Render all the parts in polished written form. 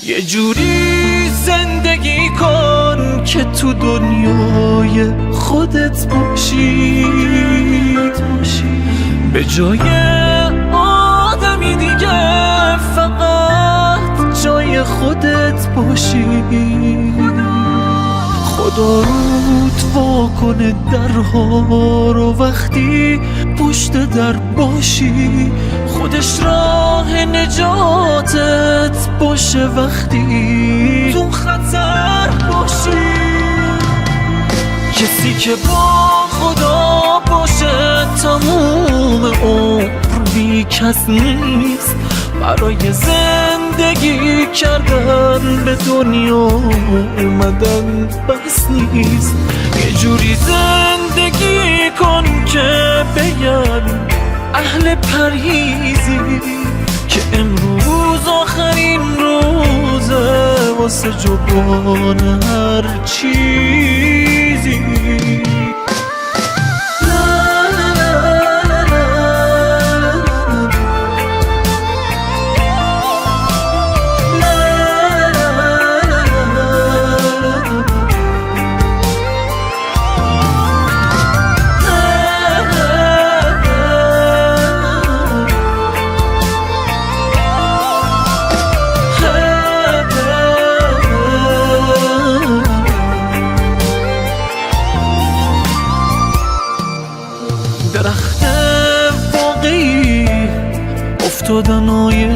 یه جوری زندگی کن که تو دنیای خودت باشی، به جای آدمی دیگه فقط جای خودت باشی. خدا رود وا کنه درها رو وقتی پشت در باشی، خودش راه نجاتت باشه وقتی تو خطر باشی. کسی که با خدا باشه تموم عمر بی کس نیست، برای زندگی کردن به دنیا اومدن بس نیست. یه جوری زندگی کن که بگن اهل پرهیزی، که امروز آخرین روزه واسه جبران هر چیزی. درخت واقعی افتادنهای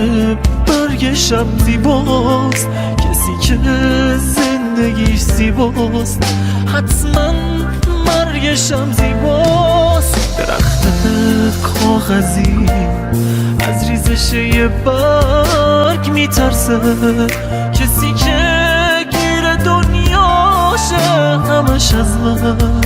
برگ شب زیباست، کسی که زندگیش زیباست حتما مرگش هم زیباست. درخت کاغذی از ریزش یه برگ میترسه، کسی که گیر دنیاشه همش از من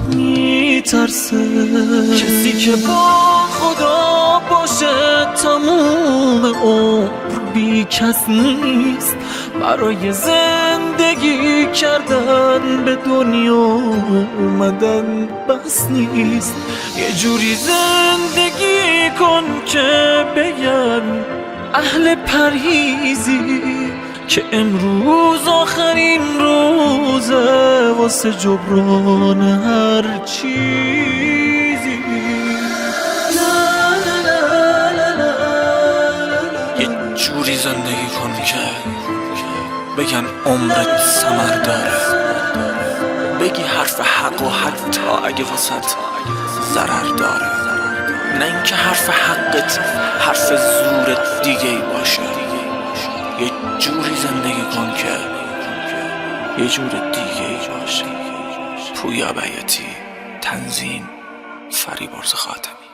میترسه. کسی که با خدا باشه تموم عمر بی کس نیست، برای زندگی کردن به دنیا اومدن بس نیست. یه جوری زندگی کن که بگن اهل پرهیزی، که امروز آخرین روزه واسه جبران هر چیزی. یه جوری زندگی کن که بگن عمرت ثمر داره، بگی حرف حق و حتی اگه واسط ضرر داره، نه اینکه حرف حقت حرف زورت دیگه ای باشه. یه جوری زندگی کن که یه جور دیگه ای باشه. پویا بیاتی، تنظیم فریبرز خاتمی.